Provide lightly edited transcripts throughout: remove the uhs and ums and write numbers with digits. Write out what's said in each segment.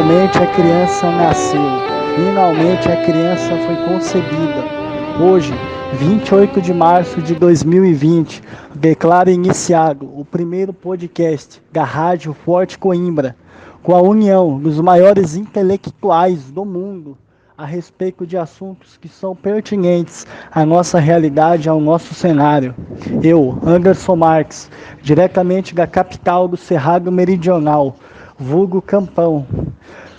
Finalmente a criança nasceu. Finalmente a criança foi concebida. Hoje, 28 de março de 2020, declaro iniciado o primeiro podcast da Rádio Forte Coimbra, com a união dos maiores intelectuais do mundo a respeito de assuntos que são pertinentes à nossa realidade, ao nosso cenário. Eu, Anderson Marques, diretamente da capital do Cerrado Meridional, vulgo Campão.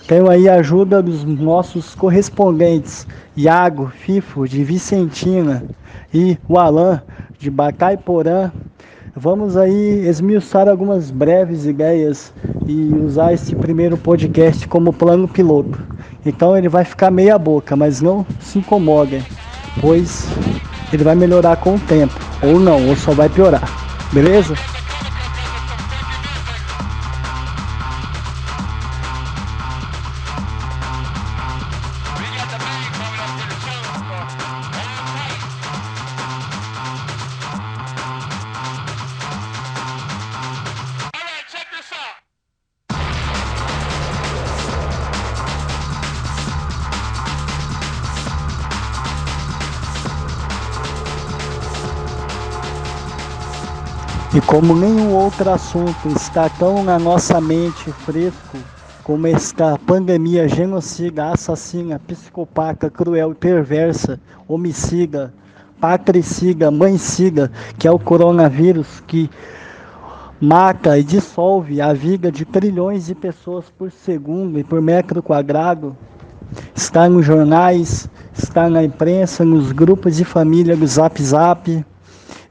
Tenho aí a ajuda dos nossos correspondentes, Iago, Fifo, de Vicentina, e o Alan, de Bacaiporã. Vamos aí esmiuçar algumas breves ideias e usar esse primeiro podcast como plano piloto. Então ele vai ficar meia boca, mas não se incomodem, pois ele vai melhorar com o tempo, ou não, ou só vai piorar, beleza? E como nenhum outro assunto está tão na nossa mente fresco como esta pandemia genocida, assassina, psicopata, cruel e perversa, homicida, patricida, mancida, que é o coronavírus, que mata e dissolve a vida de trilhões de pessoas por segundo e por metro quadrado, está nos jornais, está na imprensa, nos grupos de família do Zap Zap.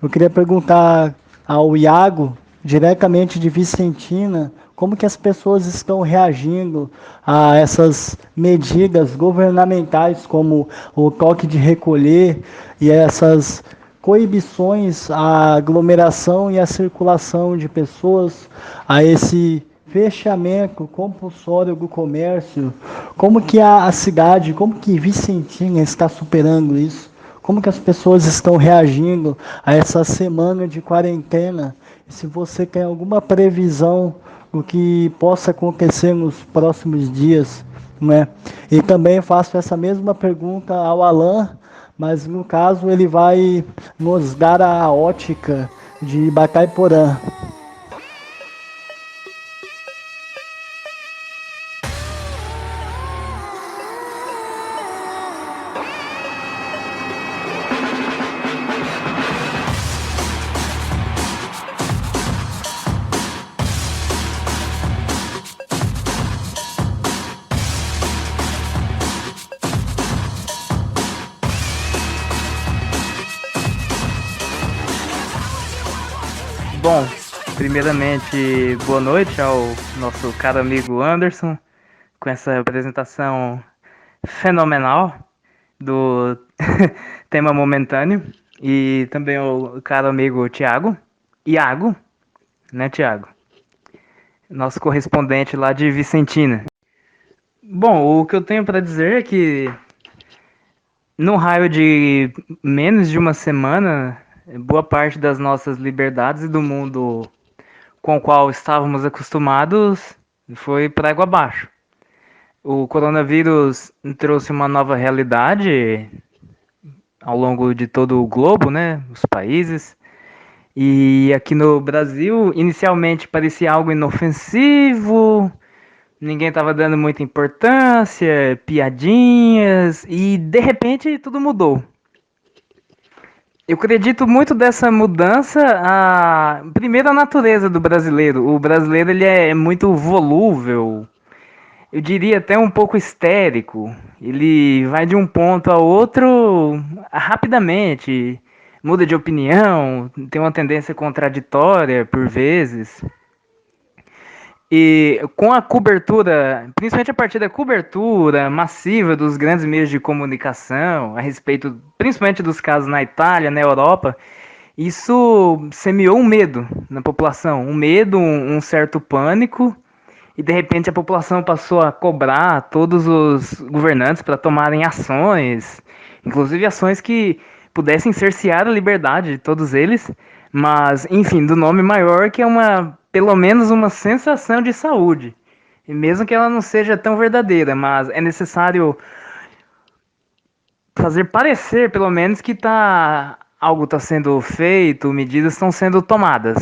Eu queria perguntar ao Iago, diretamente de Vicentina, como que as pessoas estão reagindo a essas medidas governamentais, como o toque de recolher e essas coibições à aglomeração e à circulação de pessoas, a esse fechamento compulsório do comércio. Como que a cidade, como que Vicentina está superando isso? Como que as pessoas estão reagindo a essa semana de quarentena? E se você tem alguma previsão do que possa acontecer nos próximos dias, né? E também faço essa mesma pergunta ao Alan, mas no caso ele vai nos dar a ótica de Bacaiporã. Bom, primeiramente, boa noite ao nosso caro amigo Anderson, com essa apresentação fenomenal do tema momentâneo, e também ao caro amigo Iago, né, Tiago? Nosso correspondente lá de Vicentina. Bom, o que eu tenho para dizer é que no raio de menos de uma semana, boa parte das nossas liberdades e do mundo com o qual estávamos acostumados foi por água abaixo. O coronavírus trouxe uma nova realidade ao longo de todo o globo, né, os países. E aqui no Brasil, inicialmente parecia algo inofensivo, ninguém estava dando muita importância, piadinhas, e de repente tudo mudou. Eu acredito muito dessa mudança, primeiro a natureza do brasileiro. O brasileiro ele é muito volúvel, eu diria até um pouco histérico. Ele vai de um ponto a outro rapidamente, muda de opinião, tem uma tendência contraditória por vezes. E com a cobertura, principalmente a partir da cobertura massiva dos grandes meios de comunicação, a respeito principalmente dos casos na Itália, na Europa, isso semeou um medo na população, um medo, um certo pânico, e de repente a população passou a cobrar todos os governantes para tomarem ações, inclusive ações que pudessem cercear a liberdade de todos eles, mas, enfim, do nome maior, que é pelo menos uma sensação de saúde. E mesmo que ela não seja tão verdadeira, mas é necessário fazer parecer, pelo menos, que algo está sendo feito, medidas estão sendo tomadas.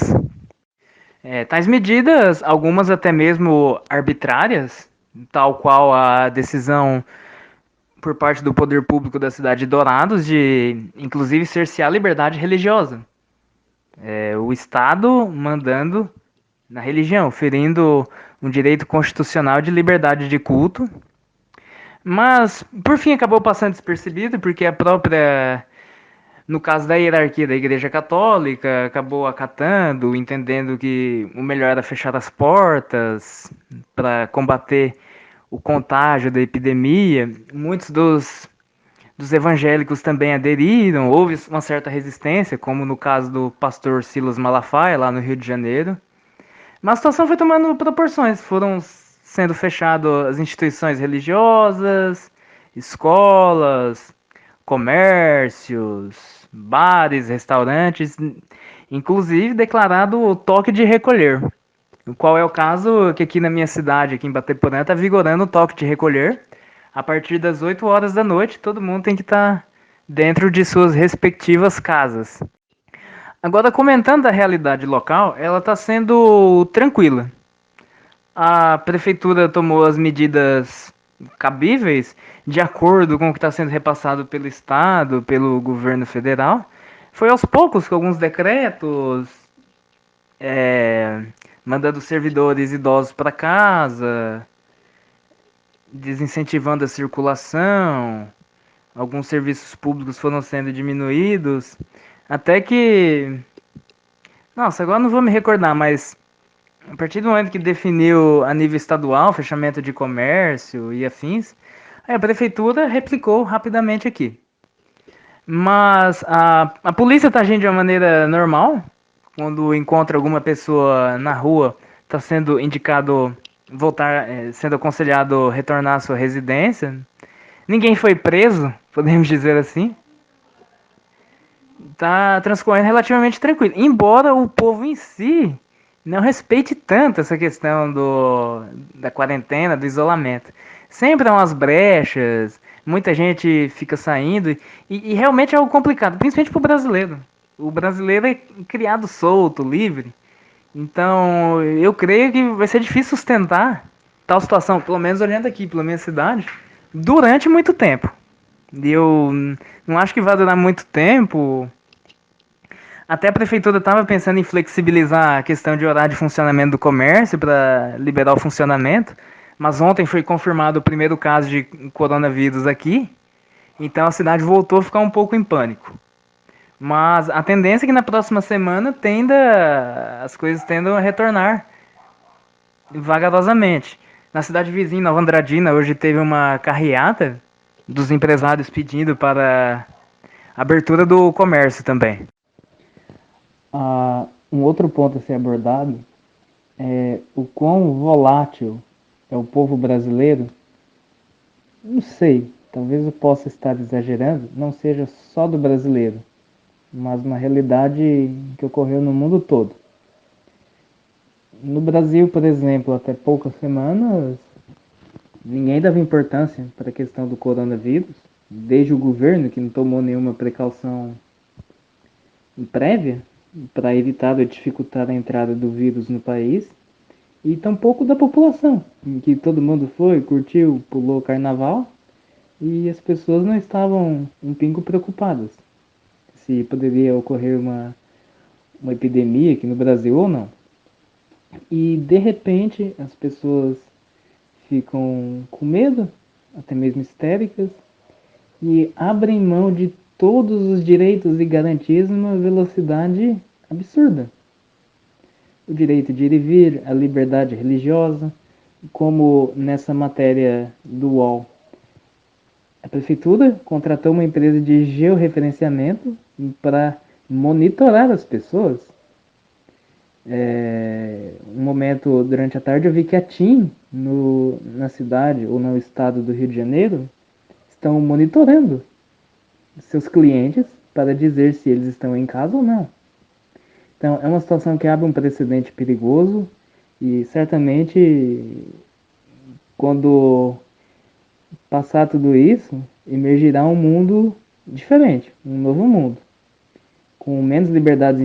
Tais medidas, algumas até mesmo arbitrárias, tal qual a decisão por parte do poder público da cidade de Dourados de, inclusive, cercear a liberdade religiosa. O Estado mandando na religião, ferindo um direito constitucional de liberdade de culto. Mas, por fim, acabou passando despercebido, porque a própria, no caso da hierarquia da Igreja Católica, acabou acatando, entendendo que o melhor era fechar as portas para combater o contágio da epidemia. Muitos dos evangélicos também aderiram, houve uma certa resistência, como no caso do pastor Silas Malafaia, lá no Rio de Janeiro. Mas a situação foi tomando proporções, foram sendo fechadas as instituições religiosas, escolas, comércios, bares, restaurantes, inclusive declarado o toque de recolher. Qual é o caso que aqui na minha cidade, aqui em Bateporã, está vigorando o toque de recolher. A partir das 8 horas da noite, todo mundo tem que estar dentro de suas respectivas casas. Agora, comentando da realidade local, ela está sendo tranquila. A prefeitura tomou as medidas cabíveis de acordo com o que está sendo repassado pelo Estado, pelo governo federal. Foi aos poucos com alguns decretos, mandando servidores idosos para casa, desincentivando a circulação, alguns serviços públicos foram sendo diminuídos, até que... Nossa, agora não vou me recordar, mas a partir do momento que definiu a nível estadual fechamento de comércio e afins, aí a prefeitura replicou rapidamente aqui. Mas a polícia está agindo de uma maneira normal. Quando encontra alguma pessoa na rua, está sendo indicado voltar, sendo aconselhado retornar à sua residência. Ninguém foi preso, podemos dizer assim. Tá transcorrendo relativamente tranquilo. Embora o povo em si não respeite tanto essa questão da quarentena, do isolamento. Sempre há umas brechas, muita gente fica saindo, e realmente é algo complicado, principalmente para o brasileiro. O brasileiro é criado solto, livre. Então, eu creio que vai ser difícil sustentar tal situação, pelo menos olhando aqui pela minha cidade, durante muito tempo. E eu não acho que vai durar muito tempo. Até a prefeitura estava pensando em flexibilizar a questão de horário de funcionamento do comércio para liberar o funcionamento, mas ontem foi confirmado o primeiro caso de coronavírus aqui, então a cidade voltou a ficar um pouco em pânico. Mas a tendência é que na próxima semana as coisas tendam a retornar vagarosamente. Na cidade vizinha, Nova Andradina, hoje teve uma carreata dos empresários pedindo para a abertura do comércio também. Um outro ponto a ser abordado é o quão volátil é o povo brasileiro. Não sei, talvez eu possa estar exagerando, não seja só do brasileiro, mas uma realidade que ocorreu no mundo todo. No Brasil, por exemplo, até poucas semanas, ninguém dava importância para a questão do coronavírus, desde o governo, que não tomou nenhuma precaução prévia para evitar ou dificultar a entrada do vírus no país, e tampouco da população, em que todo mundo foi, curtiu, pulou o carnaval, e as pessoas não estavam um pingo preocupadas se poderia ocorrer uma epidemia aqui no Brasil ou não. E de repente as pessoas ficam com medo, até mesmo histéricas, e abrem mão de todos os direitos e garantias numa velocidade absurda. O direito de ir e vir, a liberdade religiosa, como nessa matéria do UOL. A prefeitura contratou uma empresa de georreferenciamento para monitorar as pessoas. Um momento durante a tarde eu vi que a TIM, na cidade ou no estado do Rio de Janeiro, estão monitorando seus clientes para dizer se eles estão em casa ou não. Então é uma situação que abre um precedente perigoso e certamente quando passar tudo isso, emergirá um mundo diferente, um novo mundo, com menos liberdades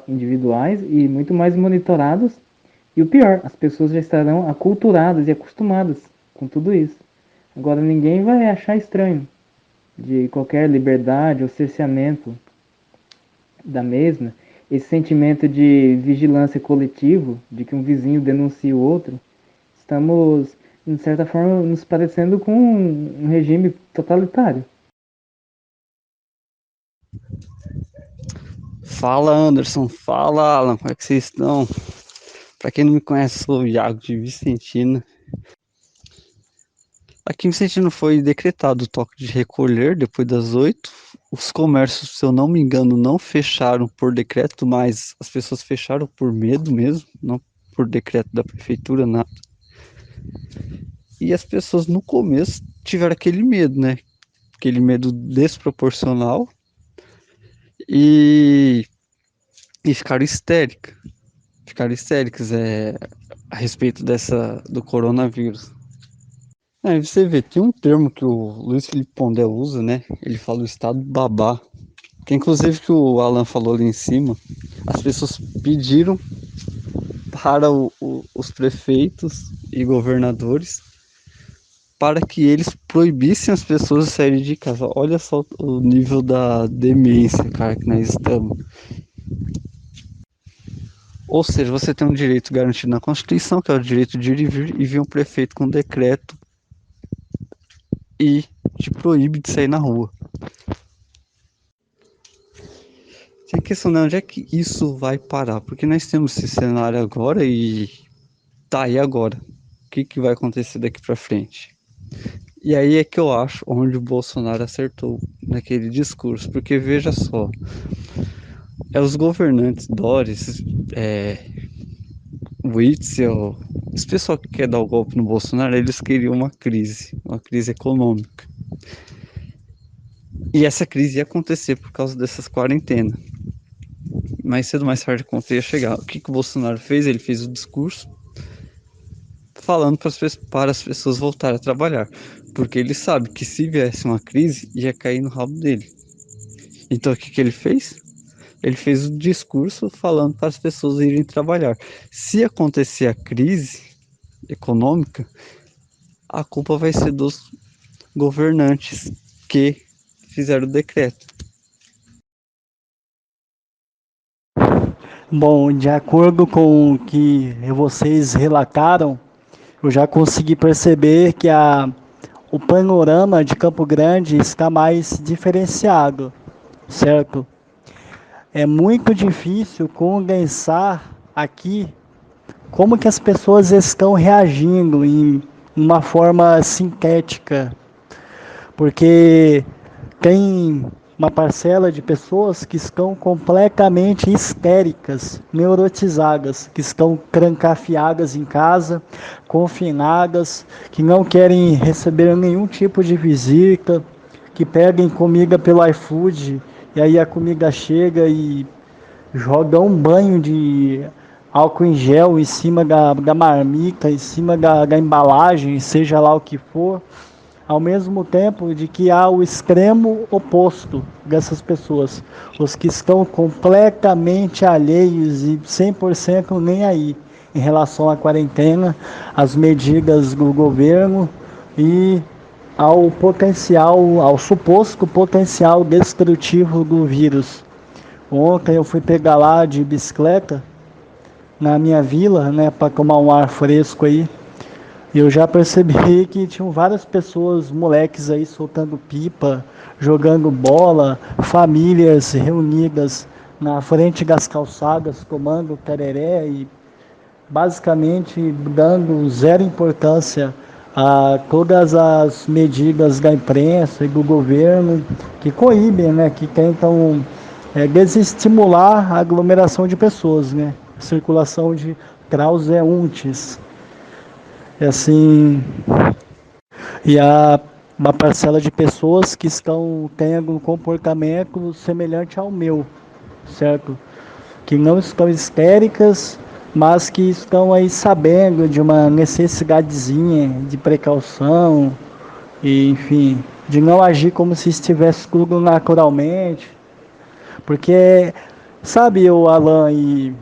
individuais e muito mais monitorados. E o pior, as pessoas já estarão aculturadas e acostumadas com tudo isso. Agora ninguém vai achar estranho de qualquer liberdade ou cerceamento da mesma, esse sentimento de vigilância coletivo, de que um vizinho denuncia o outro. Estamos, de certa forma, nos parecendo com um regime totalitário. Fala Anderson, fala Alan, como é que vocês estão? Para quem não me conhece, sou o Iago de Vicentina. Aqui em Vicentina foi decretado o toque de recolher depois das 8. Os comércios, se eu não me engano, não fecharam por decreto, mas as pessoas fecharam por medo mesmo, não por decreto da prefeitura, nada. E as pessoas no começo tiveram aquele medo, né? Aquele medo desproporcional e, e ficaram histéricas a respeito do coronavírus. Aí você vê, tem um termo que o Luiz Felipe Pondé usa, né? Ele fala o estado babá, que inclusive que o Alan falou ali em cima, as pessoas pediram para os prefeitos e governadores para que eles proibissem as pessoas de saírem de casa. Olha só o nível da demência, cara, que nós estamos. Ou seja, você tem um direito garantido na Constituição, que é o direito de ir e vir, e vir um prefeito com decreto e te proíbe de sair na rua. Tem questão de onde é que isso vai parar, porque nós temos esse cenário agora e tá aí agora. O que vai acontecer daqui para frente? E aí é que eu acho onde o Bolsonaro acertou naquele discurso, porque veja só, os governantes Dóris, Witzel, esse pessoal que quer dar o golpe no Bolsonaro, eles queriam uma crise econômica. E essa crise ia acontecer por causa dessas quarentenas. Mais cedo ou mais tarde a conta ia chegar. O que o Bolsonaro fez? Ele fez o discurso falando para as pessoas voltarem a trabalhar. Porque ele sabe que se viesse uma crise, ia cair no rabo dele. Então o que ele fez? Ele fez o discurso falando para as pessoas irem trabalhar. Se acontecer a crise econômica, a culpa vai ser dos governantes que fizeram o decreto. Bom, de acordo com o que vocês relataram, eu já consegui perceber que o panorama de Campo Grande está mais diferenciado, certo? É muito difícil condensar aqui como que as pessoas estão reagindo em uma forma sintética, porque tem uma parcela de pessoas que estão completamente histéricas, neurotizadas, que estão trancafiadas em casa, confinadas, que não querem receber nenhum tipo de visita, que pedem comida pelo iFood, e aí a comida chega e joga um banho de álcool em gel em cima da marmita, em cima da embalagem, seja lá o que for, ao mesmo tempo de que há o extremo oposto dessas pessoas, os que estão completamente alheios e 100% nem aí em relação à quarentena, às medidas do governo e ao potencial, ao suposto potencial destrutivo do vírus. Ontem eu fui pegar lá de bicicleta na minha vila, né, para tomar um ar fresco aí. E eu já percebi que tinham várias pessoas, moleques aí soltando pipa, jogando bola, famílias reunidas na frente das calçadas, tomando tereré e basicamente dando zero importância a todas as medidas da imprensa e do governo que coíbem, né, que tentam desestimular a aglomeração de pessoas, né, circulação de transeuntes. Assim, e há uma parcela de pessoas que estão tendo um comportamento semelhante ao meu, certo? Que não estão histéricas, mas que estão aí sabendo de uma necessidadezinha de precaução, e, enfim, de não agir como se estivesse tudo naturalmente. Porque, sabe, o Alan e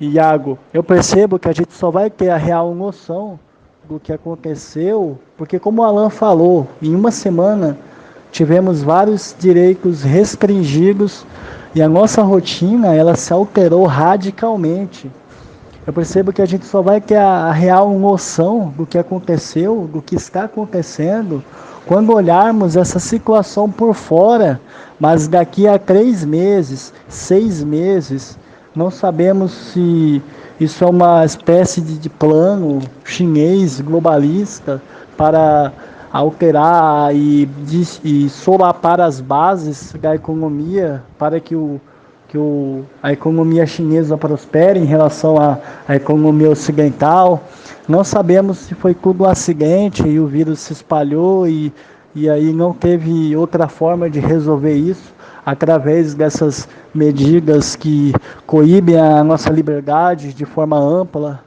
Iago, eu percebo que a gente só vai ter a real noção do que aconteceu, porque como o Alan falou, em uma semana tivemos vários direitos restringidos e a nossa rotina ela se alterou radicalmente. Eu percebo que a gente só vai ter a real noção do que aconteceu, do que está acontecendo, quando olharmos essa situação por fora, mas daqui a 3 meses, 6 meses, não sabemos se isso é uma espécie de plano chinês globalista para alterar e solapar as bases da economia para que a economia chinesa prospere em relação à economia ocidental. Não sabemos se foi tudo um acidente e o vírus se espalhou e aí não teve outra forma de resolver isso através dessas medidas que coíbem a nossa liberdade de forma ampla.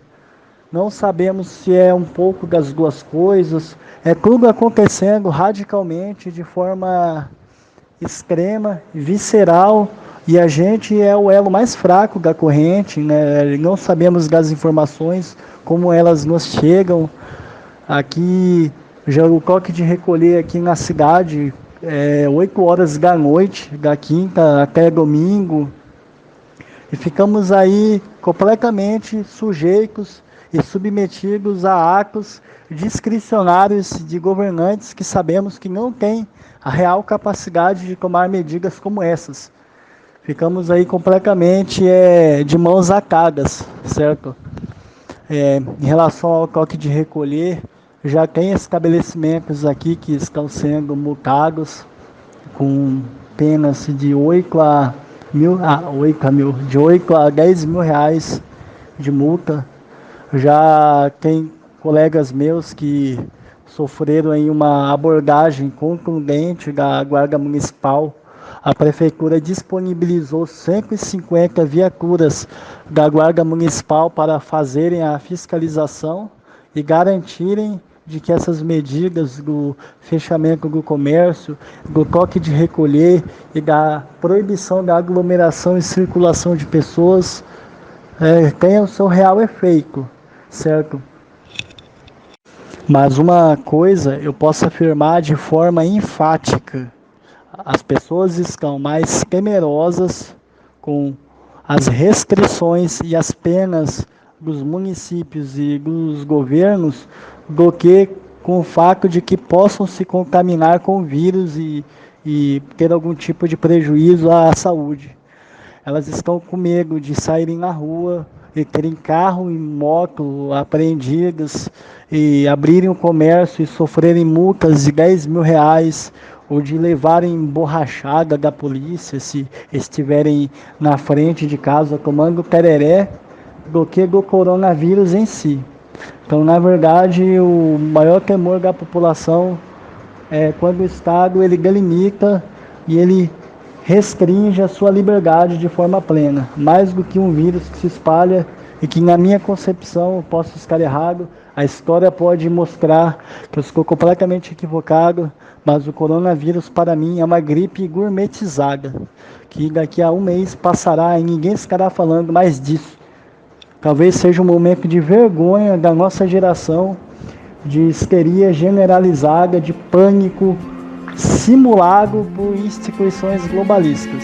Não sabemos se é um pouco das duas coisas. É tudo acontecendo radicalmente, de forma extrema, visceral, e a gente é o elo mais fraco da corrente, né? Não sabemos das informações, como elas nos chegam. Aqui, já o toque de recolher aqui na cidade, 8 horas da noite, da quinta até domingo, e ficamos aí completamente sujeitos e submetidos a atos discricionários de governantes que sabemos que não têm a real capacidade de tomar medidas como essas. Ficamos aí completamente de mãos atadas, certo? Em relação ao toque de recolher, já tem estabelecimentos aqui que estão sendo multados com penas de 8 a 10 mil reais de multa. Já tem colegas meus que sofreram aí uma abordagem contundente da Guarda Municipal. A Prefeitura disponibilizou 150 viaturas da Guarda Municipal para fazerem a fiscalização e garantirem de que essas medidas do fechamento do comércio, do toque de recolher e da proibição da aglomeração e circulação de pessoas tenham o seu real efeito, certo? Mas uma coisa eu posso afirmar de forma enfática: as pessoas estão mais temerosas com as restrições e as penas dos municípios e dos governos do que com o fato de que possam se contaminar com o vírus e ter algum tipo de prejuízo à saúde. Elas estão com medo de saírem na rua e terem carro e moto apreendidas e abrirem o comércio e sofrerem multas de 10 mil reais ou de levarem borrachada da polícia se estiverem na frente de casa tomando tereré, do que do coronavírus em si. Então, na verdade, o maior temor da população é quando o Estado ele delimita e ele restringe a sua liberdade de forma plena, mais do que um vírus que se espalha e que, na minha concepção, eu posso estar errado, a história pode mostrar que eu estou completamente equivocado, mas o coronavírus para mim é uma gripe gourmetizada, que daqui a um mês passará e ninguém estará falando mais disso. Talvez seja um momento de vergonha da nossa geração, de histeria generalizada, de pânico simulado por instituições globalistas.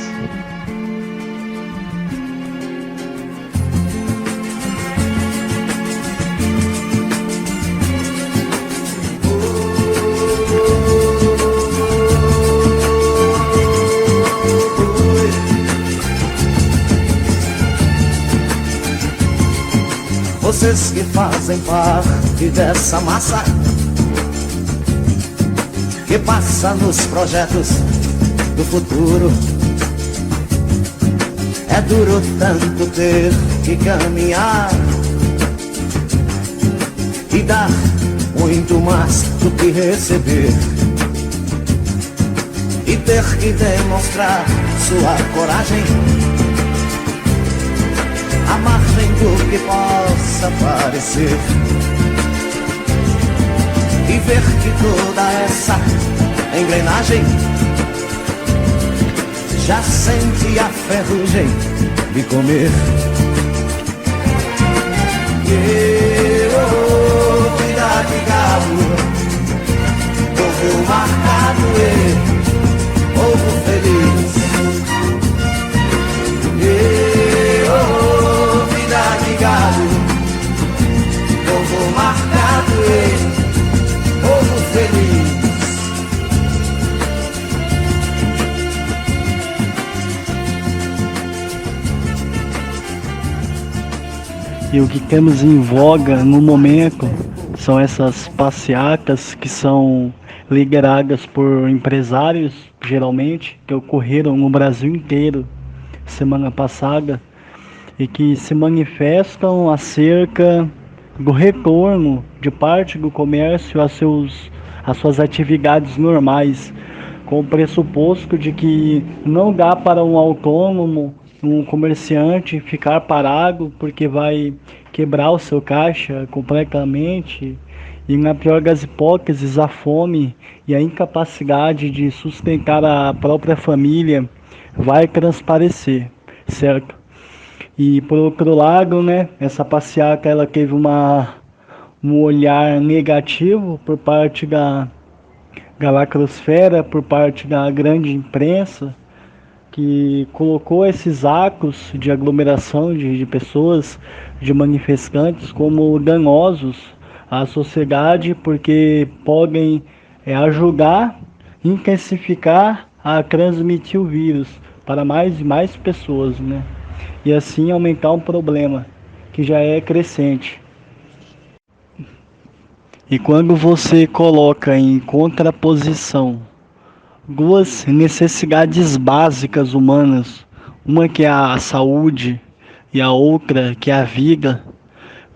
Vocês que fazem parte dessa massa que passa nos projetos do futuro, é duro tanto ter que caminhar e dar muito mais do que receber, e ter que demonstrar sua coragem à margem do que possa parecer, e ver que toda essa engrenagem já sente a ferrugem de comer. Cuidado de galo, povo marcado e povo feliz. Vida de galo, povo marcado e povo feliz. E o que temos em voga no momento são essas passeatas que são lideradas por empresários, geralmente, que ocorreram no Brasil inteiro semana passada, e que se manifestam acerca do retorno de parte do comércio às suas atividades normais, com o pressuposto de que não dá para um autônomo, um comerciante ficar parado porque vai quebrar o seu caixa completamente, e na pior das hipóteses a fome e a incapacidade de sustentar a própria família vai transparecer, certo? E por outro lado, né, essa passeata ela teve um olhar negativo por parte da lacrosfera, por parte da grande imprensa, que colocou esses atos de aglomeração de pessoas, de manifestantes, como danosos à sociedade, porque podem ajudar, intensificar a transmitir o vírus para mais e mais pessoas, né? E assim aumentar um problema que já é crescente. E quando você coloca em contraposição duas necessidades básicas humanas, uma que é a saúde e a outra que é a vida,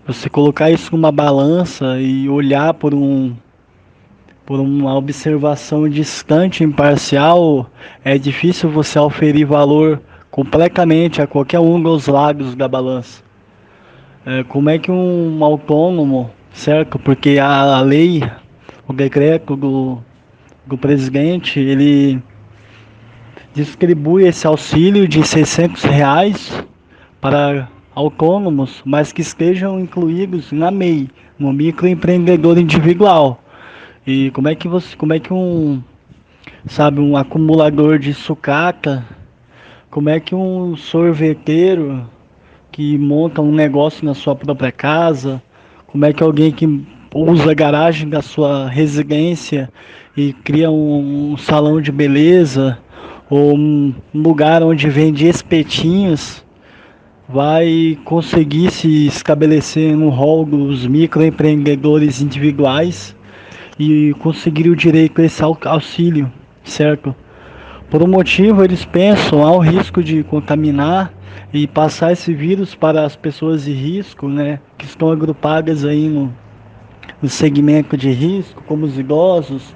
você colocar isso numa balança e olhar por uma observação distante, imparcial, é difícil você auferir valor completamente a qualquer um dos lados da balança. Como é que um autônomo, certo? Porque a lei, o decreto do presidente, ele distribui esse auxílio de R$ 600 para autônomos, mas que estejam incluídos na MEI, no microempreendedor individual. E como é que um acumulador de sucata, como é que um sorveteiro que monta um negócio na sua própria casa, como é que alguém que usa a garagem da sua residência e cria um salão de beleza, ou um lugar onde vende espetinhos, vai conseguir se estabelecer no rol dos microempreendedores individuais e conseguir o direito a esse auxílio, certo? Por um motivo, eles pensam ao risco de contaminar e passar esse vírus para as pessoas de risco, né, que estão agrupadas aí no segmento de risco, como os idosos,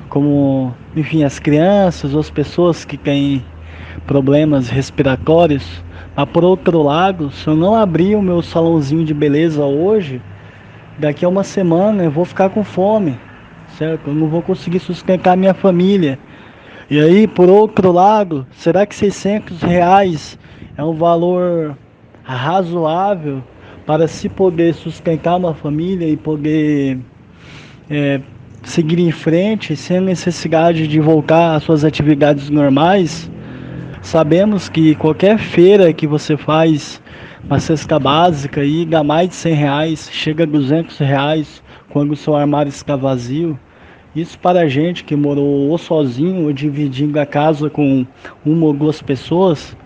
como, enfim, as crianças ou as pessoas que têm problemas respiratórios. Mas por outro lado, se eu não abrir o meu salãozinho de beleza hoje, daqui a uma semana eu vou ficar com fome, certo? Eu não vou conseguir sustentar minha família. E aí, por outro lado, será que R$ 600 é um valor razoável para se poder sustentar uma família e poder seguir em frente sem necessidade de voltar às suas atividades normais? Sabemos que qualquer feira que você faz, uma cesta básica, aí dá mais de R$ 100, chega a R$ 200 quando o seu armário está vazio. Isso para a gente que morou ou sozinho ou dividindo a casa com uma ou duas pessoas.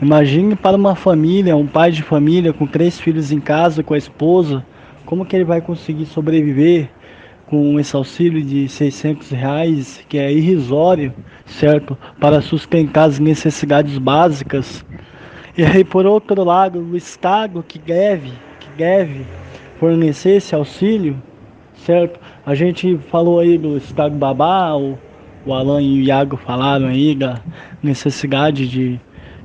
Imagine para uma família, um pai de família com 3 filhos em casa, com a esposa, como que ele vai conseguir sobreviver com esse auxílio de R$ 600, que é irrisório, certo? Para sustentar as necessidades básicas. E aí, por outro lado, o Estado que deve fornecer esse auxílio, certo? A gente falou aí do Estado Babá, o Alan e o Iago falaram aí da necessidade de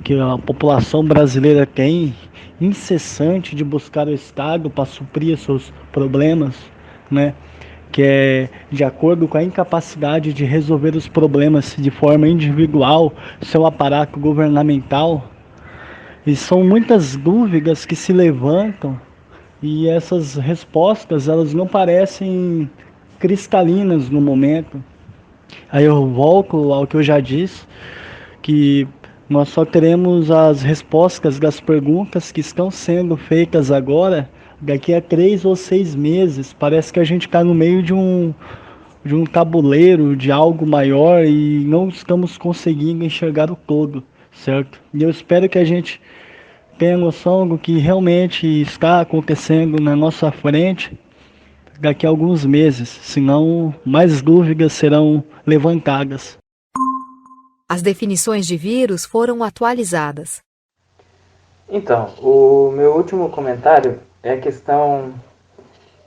que a população brasileira tem, incessante, de buscar o Estado para suprir seus problemas, né? Que é de acordo com a incapacidade de resolver os problemas de forma individual, seu aparato governamental. E são muitas dúvidas que se levantam e essas respostas elas não parecem cristalinas no momento. Aí eu volto ao que eu já disse, que nós só teremos as respostas das perguntas que estão sendo feitas agora, daqui a 3 ou 6 meses. Parece que a gente está no meio de um tabuleiro, de algo maior, e não estamos conseguindo enxergar o todo, certo? E eu espero que a gente tenha noção do que realmente está acontecendo na nossa frente daqui a alguns meses, senão mais dúvidas serão levantadas. As definições de vírus foram atualizadas. Então, o meu último comentário é a questão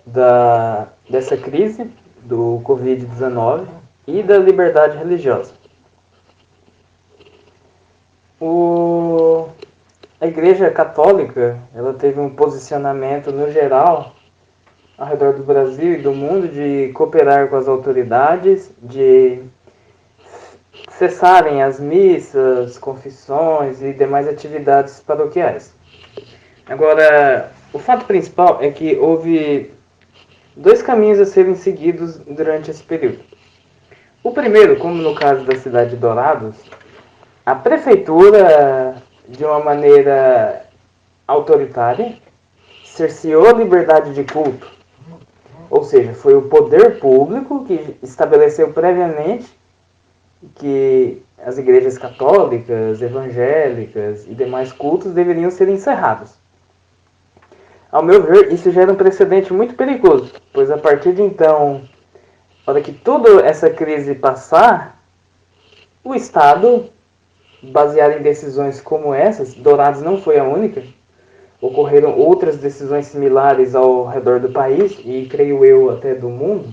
dessa crise do Covid-19 e da liberdade religiosa. A Igreja Católica, ela teve um posicionamento no geral ao redor do Brasil e do mundo de cooperar com as autoridades, de cessarem as missas, confissões e demais atividades paroquiais. Agora, o fato principal é que houve 2 caminhos a serem seguidos durante esse período. O primeiro, como no caso da cidade de Dourados, a prefeitura, de uma maneira autoritária, cerceou a liberdade de culto. Ou seja, foi o poder público que estabeleceu previamente que as igrejas católicas, evangélicas e demais cultos deveriam ser encerrados. Ao meu ver, isso gera um precedente muito perigoso, pois a partir de então, na hora que toda essa crise passar, o Estado, baseado em decisões como essas, Dourados não foi a única, ocorreram outras decisões similares ao redor do país, e creio eu até do mundo,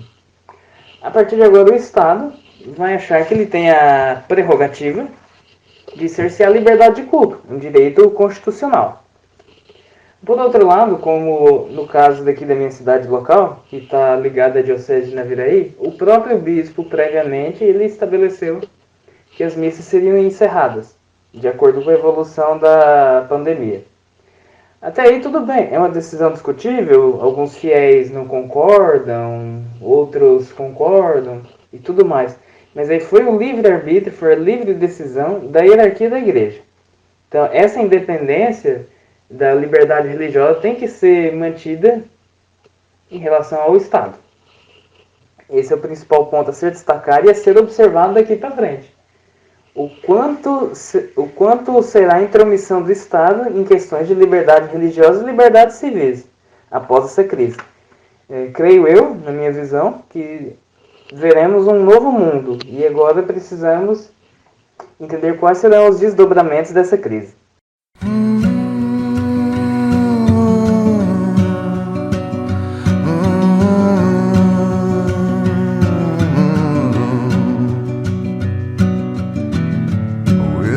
a partir de agora o Estado vai achar que ele tem a prerrogativa de cercear a liberdade de culto, um direito constitucional. Por outro lado, como no caso daqui da minha cidade local, que está ligada à Diocese de Naviraí, o próprio bispo, previamente, ele estabeleceu que as missas seriam encerradas, de acordo com a evolução da pandemia. Até aí tudo bem, é uma decisão discutível, alguns fiéis não concordam, outros concordam e tudo mais. Mas aí foi o livre-arbítrio, foi a livre decisão da hierarquia da igreja. Então essa independência da liberdade religiosa tem que ser mantida em relação ao Estado. Esse é o principal ponto a ser destacado e a ser observado daqui para frente. O quanto será a intromissão do Estado em questões de liberdade religiosa e liberdades civis após essa crise. Creio eu, na minha visão, que veremos um novo mundo e agora precisamos entender quais serão os desdobramentos dessa crise.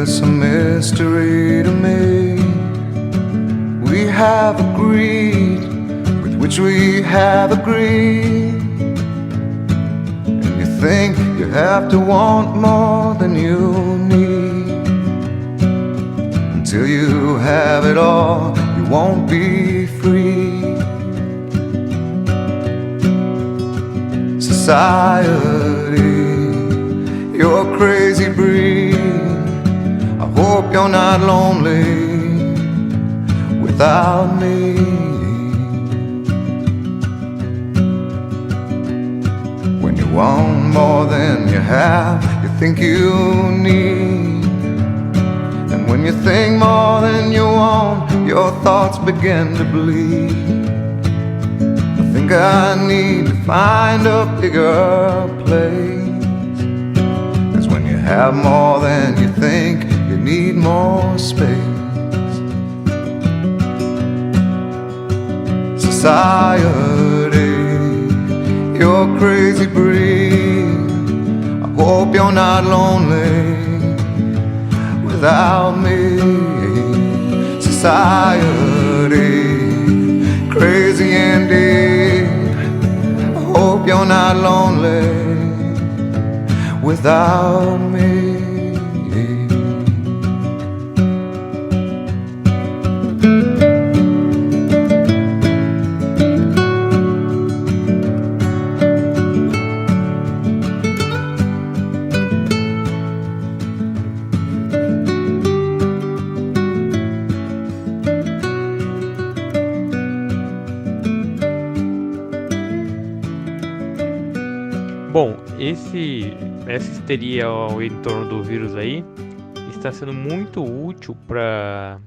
It's a mystery to me. We have agreed with which we have agreed. And you think you have to want more than you need. Until you have it all, you won't be free. Society, you're crazy breed. I hope you're not lonely without me. When you want more than you have, you think you need. And when you think more than you want, your thoughts begin to bleed. I think I need to find a bigger place. 'Cause when you have more than you think, you need more space. Society, you're crazy breed. I hope you're not lonely without me. Society, crazy indeed. I hope you're not lonely without me. Bom, essa histeria ao entorno do vírus aí está sendo muito útil para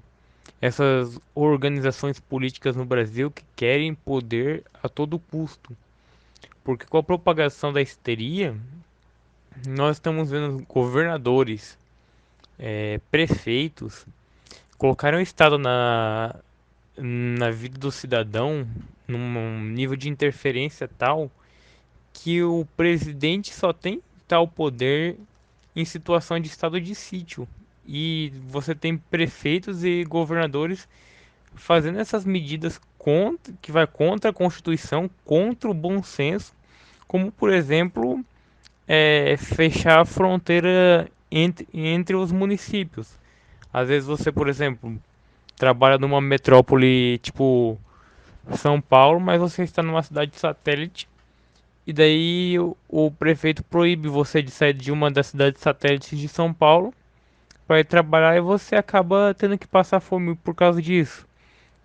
essas organizações políticas no Brasil que querem poder a todo custo. Porque com a propagação da histeria, nós estamos vendo governadores, prefeitos, colocarem o Estado na vida do cidadão num nível de interferência tal que o presidente só tem tal poder em situação de estado de sítio. E você tem prefeitos e governadores fazendo essas medidas que vai contra a Constituição, contra o bom senso, como por exemplo, fechar a fronteira entre os municípios. Às vezes você, por exemplo, trabalha numa metrópole tipo São Paulo, mas você está numa cidade satélite. E daí o prefeito proíbe você de sair de uma das cidades satélites de São Paulo para ir trabalhar e você acaba tendo que passar fome por causa disso.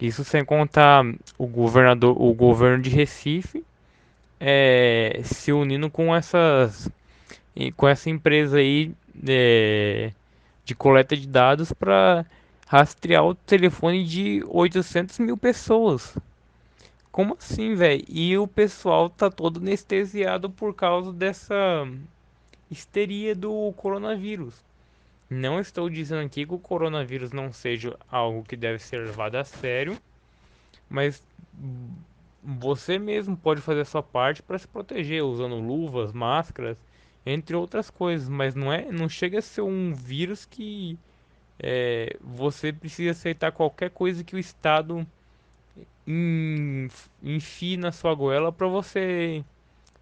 Isso sem contar o governo de Recife se unindo com essa empresa aí de coleta de dados para rastrear o telefone de 800 mil pessoas. Como assim, velho? E o pessoal tá todo anestesiado por causa dessa histeria do coronavírus. Não estou dizendo aqui que o coronavírus não seja algo que deve ser levado a sério, mas você mesmo pode fazer a sua parte para se proteger, usando luvas, máscaras, entre outras coisas. Mas não chega a ser um vírus que você precisa aceitar qualquer coisa que o Estado enfie na sua goela para você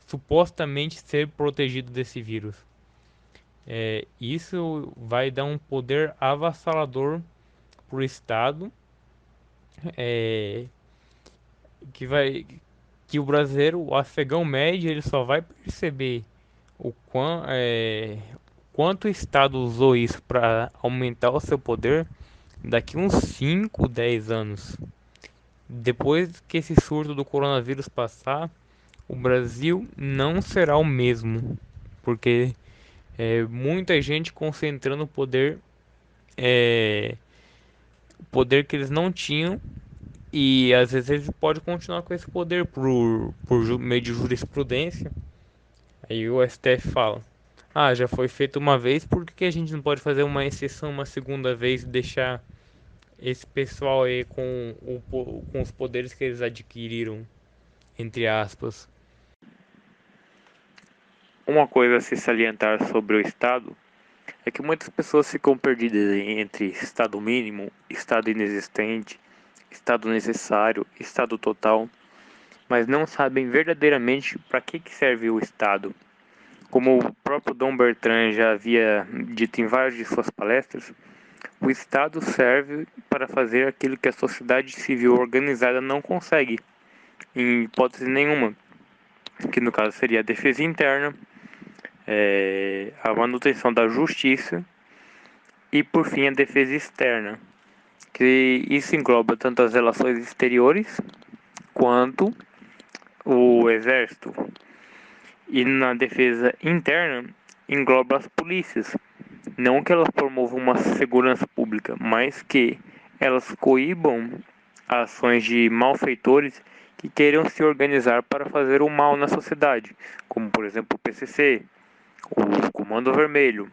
supostamente ser protegido desse vírus. Isso vai dar um poder avassalador pro Estado, que vai que o brasileiro, o afegão médio, ele só vai perceber quanto o Estado usou isso para aumentar o seu poder daqui uns 5, 10 anos. Depois que esse surto do coronavírus passar, o Brasil não será o mesmo, porque muita gente concentrando o poder que eles não tinham, e às vezes eles podem continuar com esse poder por meio de jurisprudência. Aí o STF fala: ah, já foi feito uma vez, por que a gente não pode fazer uma exceção uma segunda vez e deixar esse pessoal aí com os poderes que eles adquiriram, entre aspas? Uma coisa a se salientar sobre o Estado é que muitas pessoas ficam perdidas entre Estado mínimo, Estado inexistente, Estado necessário, Estado total, mas não sabem verdadeiramente para que serve o Estado. Como o próprio Dom Bertrand já havia dito em várias de suas palestras, o Estado serve para fazer aquilo que a sociedade civil organizada não consegue, em hipótese nenhuma, que no caso seria a defesa interna, a manutenção da justiça e, por fim, a defesa externa, que isso engloba tanto as relações exteriores quanto o exército. E na defesa interna engloba as polícias, não que elas promovam uma segurança pública, mas que elas coíbam ações de malfeitores que queiram se organizar para fazer o mal na sociedade, como por exemplo o PCC, o Comando Vermelho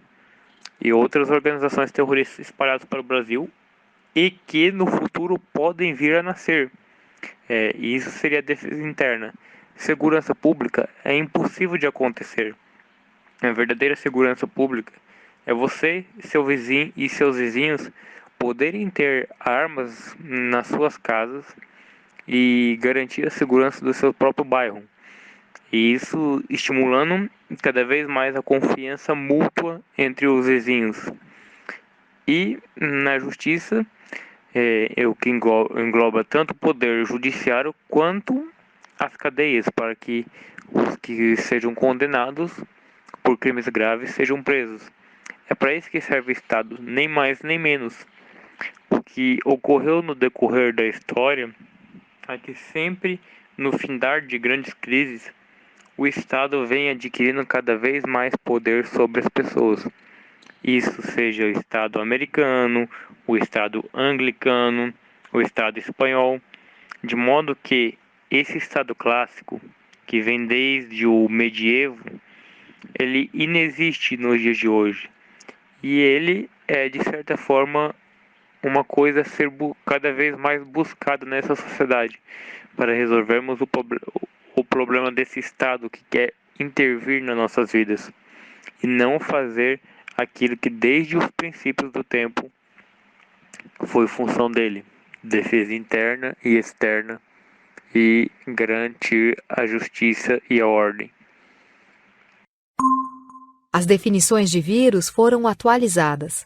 e outras organizações terroristas espalhadas para o Brasil e que no futuro podem vir a nascer. E isso seria a defesa interna. Segurança pública é impossível de acontecer. A verdadeira segurança pública É você, seu vizinho e seus vizinhos poderem ter armas nas suas casas e garantir a segurança do seu próprio bairro. E isso estimulando cada vez mais a confiança mútua entre os vizinhos. E na justiça, o que engloba tanto o poder judiciário quanto as cadeias, para que os que sejam condenados por crimes graves sejam presos. É para isso que serve o Estado, nem mais nem menos. O que ocorreu no decorrer da história é que sempre, no findar de grandes crises, o Estado vem adquirindo cada vez mais poder sobre as pessoas. Isso seja o Estado americano, o Estado anglicano, o Estado espanhol, de modo que esse Estado clássico, que vem desde o medievo, ele inexiste nos dias de hoje. E ele é, de certa forma, uma coisa a ser cada vez mais buscada nessa sociedade, para resolvermos o problema desse Estado que quer intervir nas nossas vidas e não fazer aquilo que desde os princípios do tempo foi função dele: defesa interna e externa e garantir a justiça e a ordem. As definições de vírus foram atualizadas.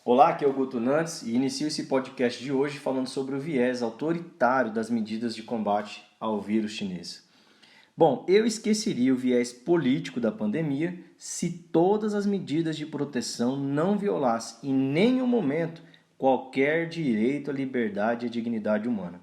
Olá, aqui é o Guto Nantes e inicio esse podcast de hoje falando sobre o viés autoritário das medidas de combate ao vírus chinês. Bom, eu esqueceria o viés político da pandemia se todas as medidas de proteção não violassem em nenhum momento qualquer direito à liberdade e à dignidade humana.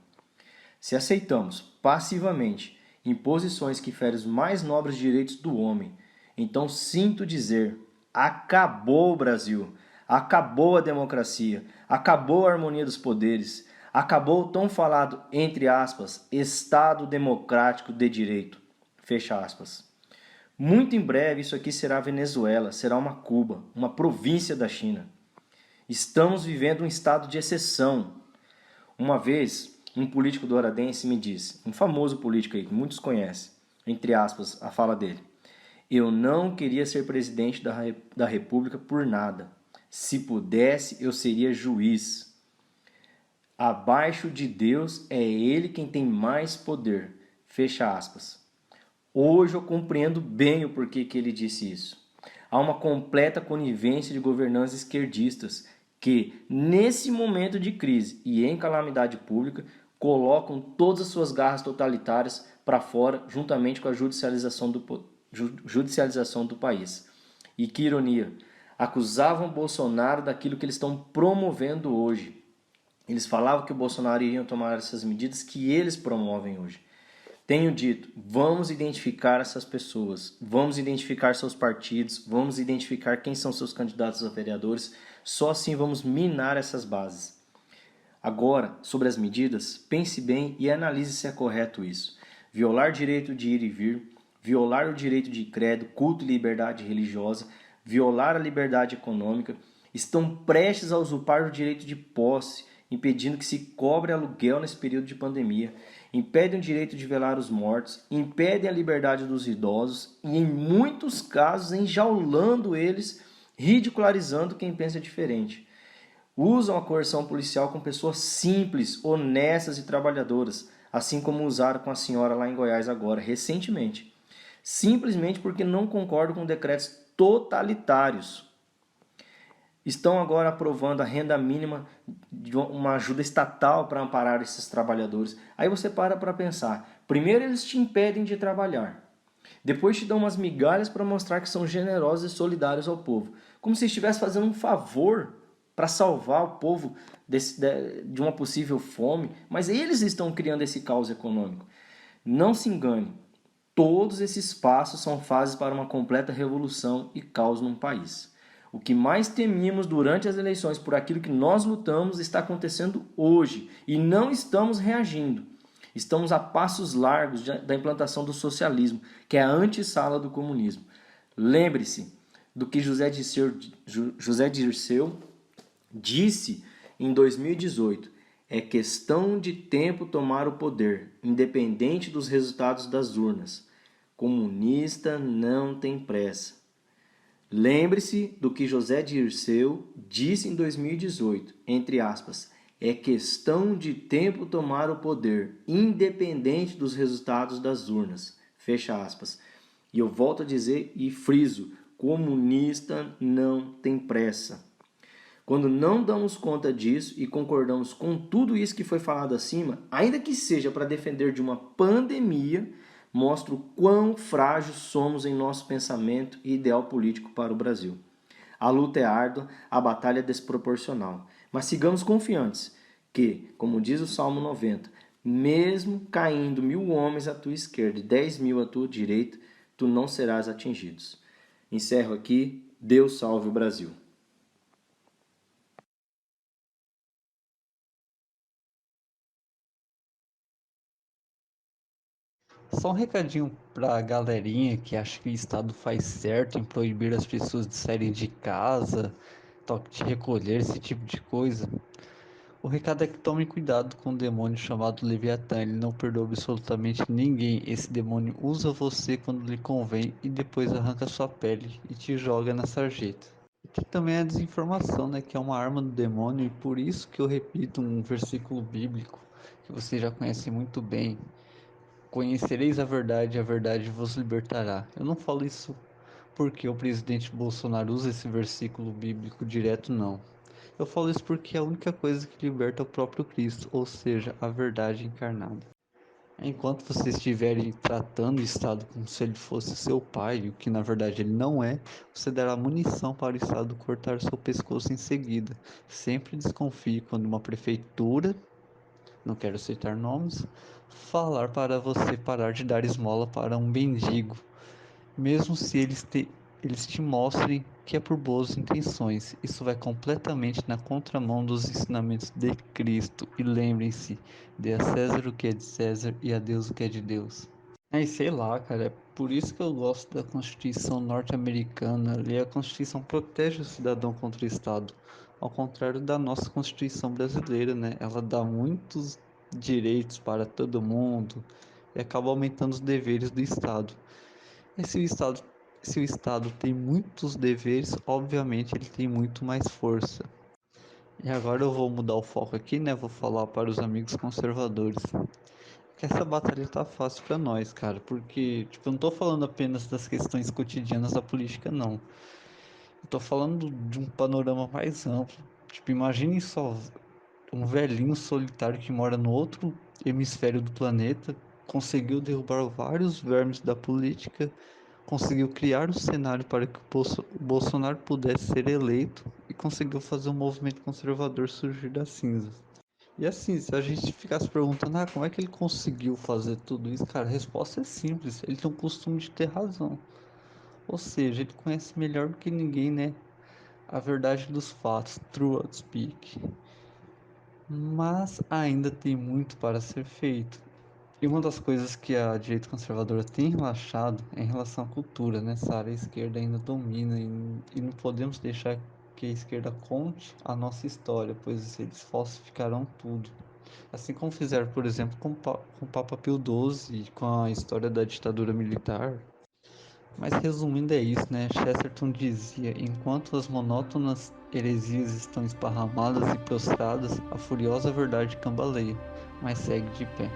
Se aceitamos passivamente imposições que ferem os mais nobres direitos do homem, então sinto dizer: acabou o Brasil! Acabou a democracia, acabou a harmonia dos poderes, acabou o tão falado, entre aspas, Estado democrático de direito, fecha aspas. Muito em breve isso aqui será Venezuela, será uma Cuba, uma província da China. Estamos vivendo um estado de exceção. Uma vez, um político douradense me disse, um famoso político aí que muitos conhecem, entre aspas, a fala dele: eu não queria ser presidente da República por nada. Se pudesse, eu seria juiz. Abaixo de Deus é Ele quem tem mais poder. Fecha aspas. Hoje eu compreendo bem o porquê que ele disse isso. Há uma completa conivência de governantes esquerdistas que, nesse momento de crise e em calamidade pública, colocam todas as suas garras totalitárias para fora, juntamente com a judicialização do país. E que ironia! Acusavam Bolsonaro daquilo que eles estão promovendo hoje. Eles falavam que o Bolsonaro iria tomar essas medidas que eles promovem hoje. Tenho dito, vamos identificar essas pessoas, vamos identificar seus partidos, vamos identificar quem são seus candidatos a vereadores, só assim vamos minar essas bases. Agora, sobre as medidas, pense bem e analise se é correto isso. Violar direito de ir e vir, violar o direito de credo, culto e liberdade religiosa, violar a liberdade econômica, estão prestes a usurpar o direito de posse, impedindo que se cobre aluguel nesse período de pandemia, impedem o direito de velar os mortos, impedem a liberdade dos idosos e, em muitos casos, enjaulando eles, ridicularizando quem pensa diferente. Usam a coerção policial com pessoas simples, honestas e trabalhadoras, assim como usaram com a senhora lá em Goiás agora, recentemente. Simplesmente porque não concordam com decretos totalitários. Estão agora aprovando a renda mínima de uma ajuda estatal para amparar esses trabalhadores. Aí você para pensar. Primeiro eles te impedem de trabalhar. Depois te dão umas migalhas para mostrar que são generosos e solidários ao povo, como se estivesse fazendo um favor para salvar o povo de uma possível fome, mas eles estão criando esse caos econômico. Não se engane, todos esses passos são fases para uma completa revolução e caos num país. O que mais temíamos durante as eleições por aquilo que nós lutamos está acontecendo hoje e não estamos reagindo. Estamos a passos largos da implantação do socialismo, que é a antessala do comunismo. Lembre-se do que José Dirceu disse em 2018. É questão de tempo tomar o poder, independente dos resultados das urnas. Comunista não tem pressa. Lembre-se do que José Dirceu disse em 2018, entre aspas, é questão de tempo tomar o poder, independente dos resultados das urnas. Fecha aspas. E eu volto a dizer e friso, comunista não tem pressa. Quando não damos conta disso e concordamos com tudo isso que foi falado acima, ainda que seja para defender de uma pandemia, mostra o quão frágil somos em nosso pensamento e ideal político para o Brasil. A luta é árdua, a batalha é desproporcional. Mas sigamos confiantes que, como diz o Salmo 90, mesmo caindo 1000 homens à tua esquerda e 10.000 à tua direita, tu não serás atingido. Encerro aqui. Deus salve o Brasil. Só um recadinho pra galerinha que acha que o Estado faz certo em proibir as pessoas de saírem de casa, toque de recolher, esse tipo de coisa. O recado é que tome cuidado com o demônio chamado Leviatã, ele não perdoa absolutamente ninguém. Esse demônio usa você quando lhe convém e depois arranca sua pele e te joga na sarjeta. E tem também a desinformação, né, que é uma arma do demônio, e por isso que eu repito um versículo bíblico que você já conhece muito bem. Conhecereis a verdade vos libertará. Eu não falo isso porque o presidente Bolsonaro usa esse versículo bíblico direto, não. Eu falo isso porque é a única coisa que liberta é o próprio Cristo, ou seja, a verdade encarnada. Enquanto vocês estiverem tratando o Estado como se ele fosse seu pai, o que na verdade ele não é, você dará munição para o Estado cortar seu pescoço em seguida. Sempre desconfie quando uma prefeitura, não quero citar nomes, falar para você parar de dar esmola para um mendigo, mesmo se eles te mostrem que é por boas intenções. Isso vai completamente na contramão dos ensinamentos de Cristo. E lembrem-se, dê a César o que é de César e a Deus o que é de Deus. E sei lá, cara, é por isso que eu gosto da Constituição norte-americana. Ali a Constituição protege o cidadão contra o Estado, ao contrário da nossa Constituição brasileira, né? Ela dá muitos direitos para todo mundo e acaba aumentando os deveres do Estado. E se o Estado tem muitos deveres, obviamente ele tem muito mais força. E agora eu vou mudar o foco aqui, né? Vou falar para os amigos conservadores que essa batalha tá fácil para nós, cara, porque tipo, eu não tô falando apenas das questões cotidianas da política, não. Eu tô falando de um panorama mais amplo. Tipo, imaginem só um velhinho solitário que mora no outro hemisfério do planeta, conseguiu derrubar vários vermes da política, conseguiu criar o cenário para que o Bolsonaro pudesse ser eleito e conseguiu fazer um movimento conservador surgir das cinzas. E assim, se a gente ficasse perguntando, como é que ele conseguiu fazer tudo isso? Cara, a resposta é simples, ele tem o costume de ter razão. Ou seja, ele conhece melhor do que ninguém, né? A verdade dos fatos, true to speak. Mas ainda tem muito para ser feito. E uma das coisas que a direita conservadora tem relaxado é em relação à cultura, nessa área a esquerda ainda domina e não podemos deixar que a esquerda conte a nossa história, pois eles falsificarão tudo. Assim como fizeram, por exemplo, com o Papa Pio XII e com a história da ditadura militar. Mas resumindo é isso, né? Chesterton dizia, enquanto as monótonas heresias estão esparramadas e prostradas, a furiosa verdade cambaleia, mas segue de pé.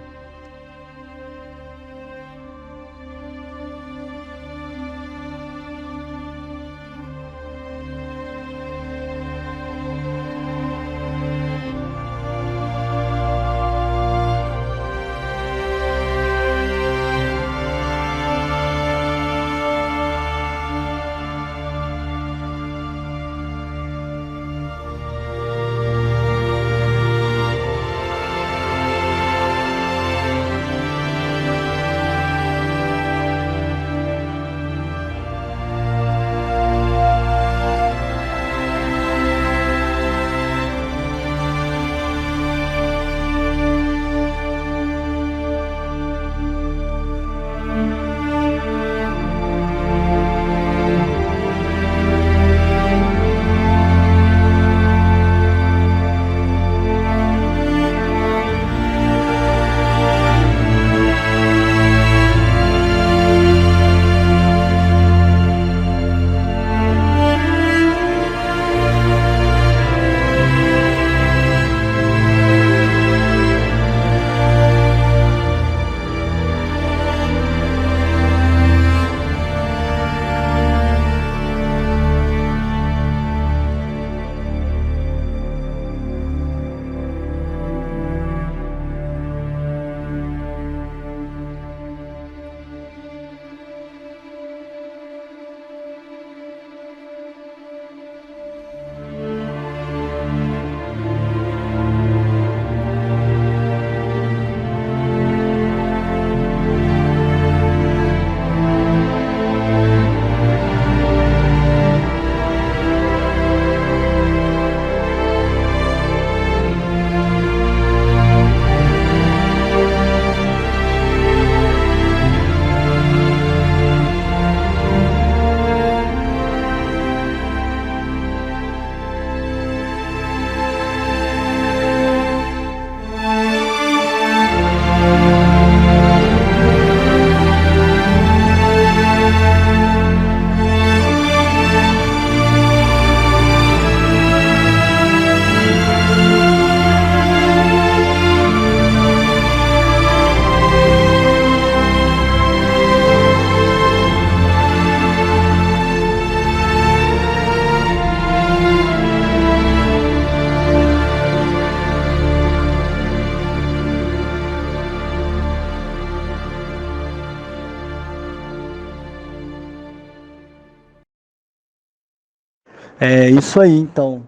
É isso aí, então.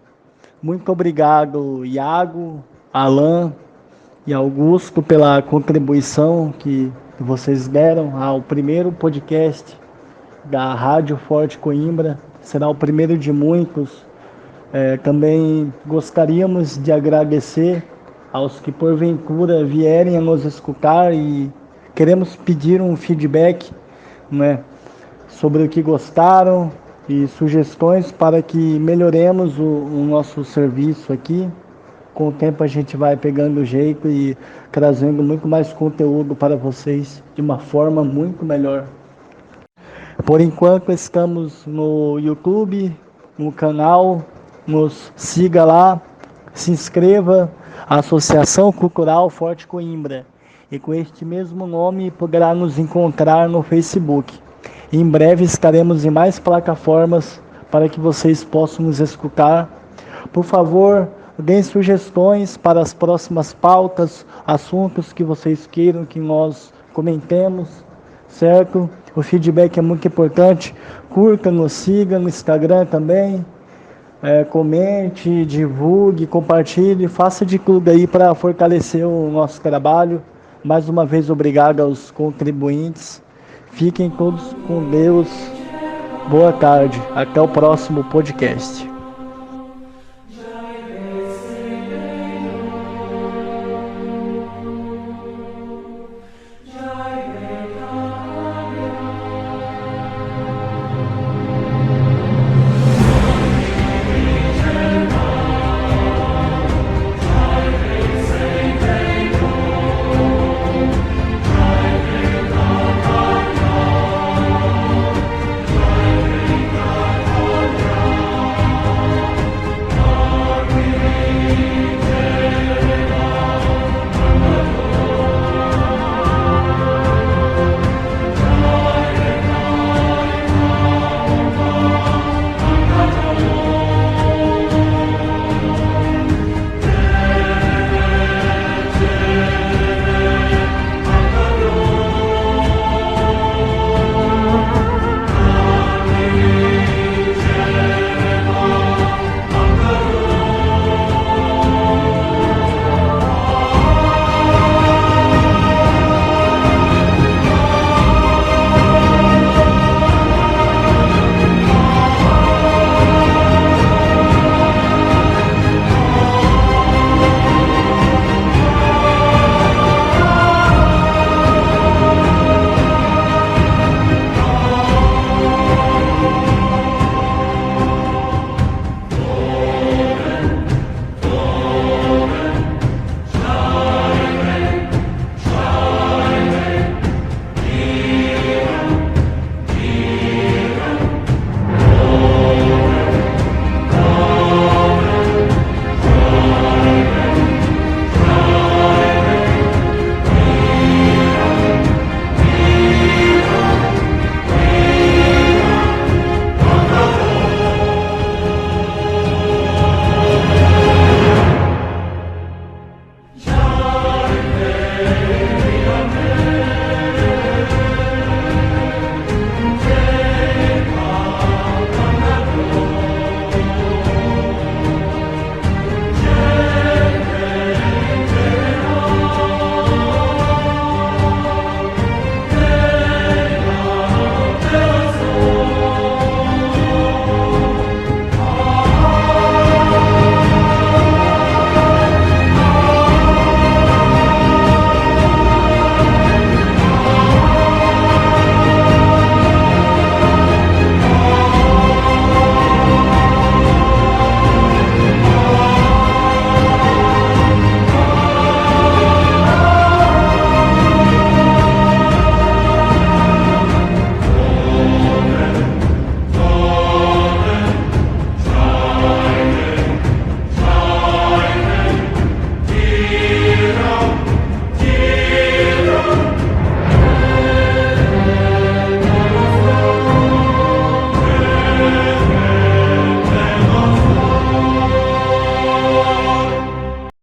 Muito obrigado, Iago, Alan e Augusto, pela contribuição que vocês deram ao primeiro podcast da Rádio Forte Coimbra. Será o primeiro de muitos. Também gostaríamos de agradecer aos que porventura vierem a nos escutar e queremos pedir um feedback, né, sobre o que gostaram e sugestões para que melhoremos o nosso serviço aqui. Com o tempo a gente vai pegando o jeito e trazendo muito mais conteúdo para vocês de uma forma muito melhor. Por enquanto estamos no YouTube, no canal, nos siga lá, se inscreva, Associação Cultural Forte Coimbra, e com este mesmo nome poderá nos encontrar no Facebook. Em breve estaremos em mais plataformas para que vocês possam nos escutar. Por favor, deem sugestões para as próximas pautas, assuntos que vocês queiram que nós comentemos, certo? O feedback é muito importante. Curta, nos siga no Instagram também. Comente, divulgue, compartilhe, faça de tudo aí para fortalecer o nosso trabalho. Mais uma vez, obrigado aos contribuintes. Fiquem todos com Deus. Boa tarde. Até o próximo podcast.